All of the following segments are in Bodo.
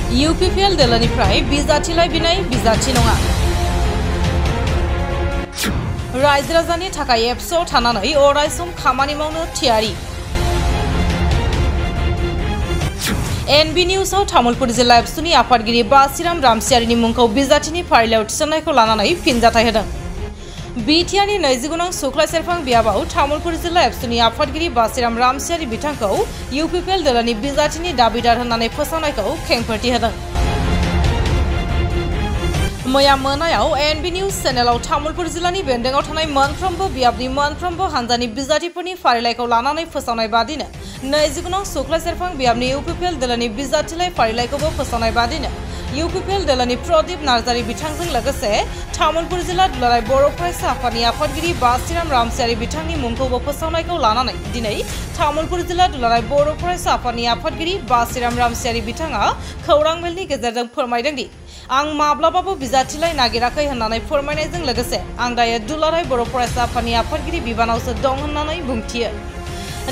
UPPL दोलोनिफ्राय बिजाथिलाय बिनाय बिजाथि नङा। रायजो राजानि थाखाय एबसुआव थानानै अरायसम खामानि मावनो थियारि। NB निउसाव तामुलपुर जिल्ला एबसुनि आफादगिरि बासिराम रामसियारिनि मुंखौ बिजाथिनि फारिलाइयाव थिसननायखौ लानानै फिनजाथाय होदों। बिटिआरनि 29 नं सुख्लाय सेरफां बियाबाव तामुलपुर जिल्ला एबसुनि आफादगिरि बासिराम रामसियारि बिथांखौ UPPL दोलोनि बिजाथिनि दाबिदार होननानै फोसावनायखौ खेंफोरथि होदों। मैया मोनायाव NB निउज चेनेलाव तामुलपुर जिल्लानि बेन्दोंआव थानाय मोनफ्रोमबो बियाबनि मोनफ्रोमबो हानजानि बिजाथिफोरनि फारिलाइखौ लानानै फोसावनाय बादिनो 29 नं सुख्लाय सेरफां बियाबनि UPPL दोलोनि बिजाथिलाय फारिलाइखौबो फोसावनाय बादिनो UPPL दोलोनि प्रदीप नार्जारी बिथांजों लोगोसे तामुलपुर जिल्ला दुलाराय बर' फरायसा आफादनि आफादगिरि बासिराम रामसियारि बिथांनि मुंखौबो फोसावनायखौ लानानै दिनै तामुलपुर जिल्ला दुलाराय बर' फरायसा आफादनि आफादगिरि बासिराम रामसियारि बिथाङा खौरां मेलनि गेजेरजों फोरमायदों दि आं माब्लाबाबो बिजाथिलाय नागिराखै होननानै फोरमायनायजों लोगोसे आं दायो दुलाराय बर' फरायसा आफादनि आफादगिरि बिबानावसो दं होननानै बुंथियो।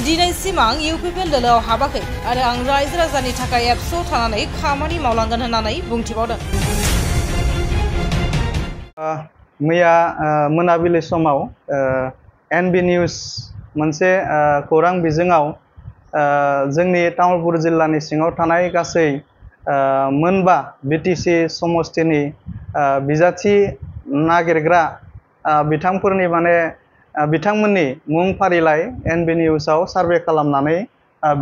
दिनैसिम आं UPPL दोलोआव हाबाखै आरो आं रायजो राजानि थाखाय एबसुआव थानानै खामानि मावलांगोन होननानै बुंथिबावदों। मैया मोनाबिलि समाव NB निउज मोनसे खौरां बिजोङाव जोंनि तामुलपुर जिल्लानि सिङाव थानाय गासै मोनबा BTC समस्थिनि बिजाथि नागिरग्रा बिथांफोरनि बिथांमोननि मुं फारिलाइ NB निउसाव सार्भे खालामनानै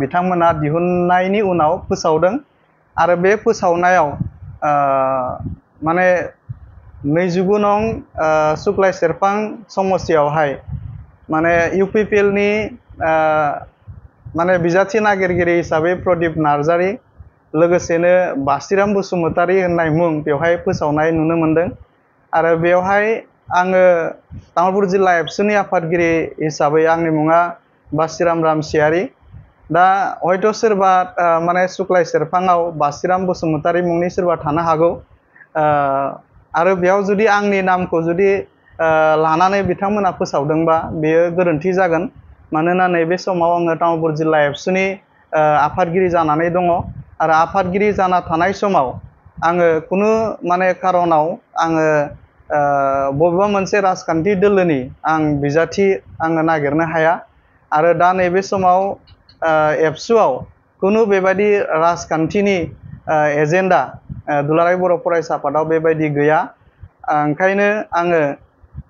बिथांमोना दिहुननायनि उनाव फोसावदों आरो बे फोसावनायाव 29 नं सुख्लाय सेरफां समस्थियावहाय UPPL नि बिजाथि नागिरगिरि हिसाबै प्रदीप नार्जारी लोगोसेनो बासिराम बसुमतारी होननाय मुं बेवहाय फोसावनाय नुनो मोनदों आरो बेवहाय आङो तामुलपुर जिल्ला एबसुनि आफादगिरि हिसाबै आंनि मुङा बासिराम रामसियारि। दा हयथ' सोरबा सुख्लाय सेरफाङाव बासिराम बसुमतारी मुंनि सोरबा थानो हागौ आरो बेयाव जुदि आंनि नामखौ जुदि लानानै बिथांमोना फोसावदोंबा बेयो गोरोन्थि जागोन। मानोना नैबे समाव आङो तामुलपुर जिल्ला एबसुनि आफादगिरि जानानै दङ आरो आफादगिरि जाना थानाय समाव आङो खुनु खारनाव आङो बबेबा मोनसे राजखान्थि दोलोनि आं बिजाथि आङो नागिरनो हाया आरो दा नैबे समाव एबसुआव खुनु बेबायदि राजखान्थिनि एजेन्डा दुलाराय बर' फरायसा आफादाव बेबायदि गैया। ओंखायनो आङो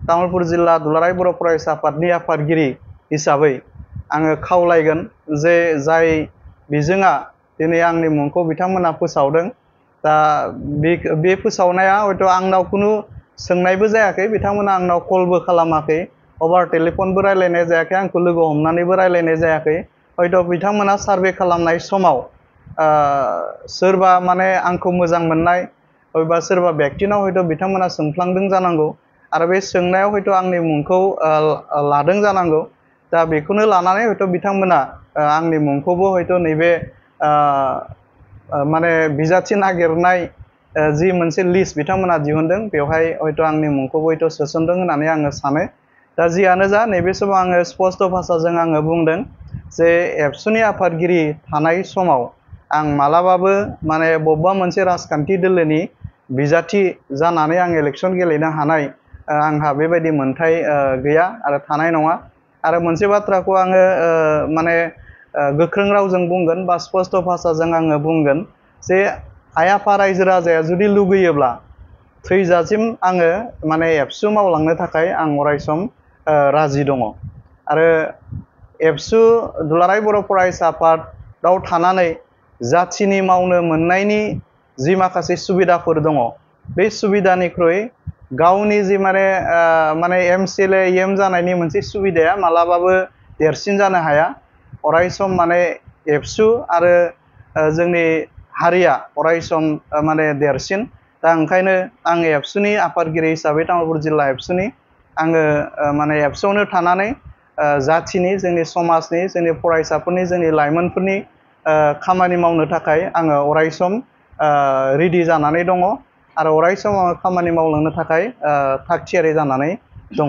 तामुलपुर जिल्ला दुलाराय बर' फरायसा आफादनि आफादगिरि हिसाबै आङो खावलायगोन जे जाय बिजोङा दिनै आंनि मुंखौ बिथांमोना फोसावदों दा बे फोसावनाया हयथ' आंनाव खुनु सोंनायबो जायाखै, बिथांमोना आंनाव कलबो खालामाखै, अभार टेलिफनबो रायलायनाय जायाखै, आंखौ लोगो हमनानैबो रायलायनाय जायाखै। हयथ' बिथांमोना सार्भे खालामनाय समाव सोरबा आंखौ मोजां मोननाय बबेबा सोरबा बेक्तिनाव हयथ' बिथांमोना सोंफ्लांदों जानांगौ आरो बे सोंनायाव हयथ' आंनि मुंखौ लादों जानांगौ। दा बेखौनो लानानै हयथ' बिथांमोना आंनि मुंखौबो हयथ' नैबे बिजाथि नागिरनाय जि मोनसे लिस्ट बिथांमोना दिहुनदों बेवहाय हयथ' आंनि मुंखौबो हयथ' सोसनदों होननानै आङो सानो। दा जियानो जा नैबे समाव आङो स्पष्ट भाषाजों आङो बुंदों जे एबसुनि आफादगिरि थानाय समाव आं मालाबाबो बबेबा मोनसे राजखान्थि दोलोनि बिजाथि जानानै आं इलेक्सन गेलेनो हानाय आंहा बेबायदि मोन्थाय गैया आरो थानाय नङा। आरो मोनसे बाथ्राखौ आङो गोख्रों रावजों बुंगोन बा स्पष्ट भाषाजों आङो बुंगोन जे आइ आफा रायजो राजाया जुदि लुगैयोब्ला थैजासिम आङो एबसु मावलांनो थाखाय आं अरायसम राजि दङ आरो एबसु दुलाराय बर' फरायसा आफादाव थानानै जाथिनि मावनो मोननायनि जि माखासे सुबिदाफोर दङ बे सुबिदानिख्रुइ गावनि जि MCLA EM जानायनि मोनसे सुबिदाया मालाबाबो देरसिन जानो हाया। अरायसम एबसु आरो जोंनि हारिया अरायसम देरसिन। दा ओंखायनो आं एबसुनि आफादगिरि हिसाबै तामुलपुर जिल्ला एबसुनि आङो एबसुआवनो थानानै जाथिनि जोंनि समाजनि जोंनि फरायसाफोरनि जोंनि लाइमोनफोरनि खामानि मावनो थाखाय आङो अरायसम रेडि जानानै दङ आरो अरायसम आङो खामानि मावलांनो थाखाय थाग थियारि जानानै दङ।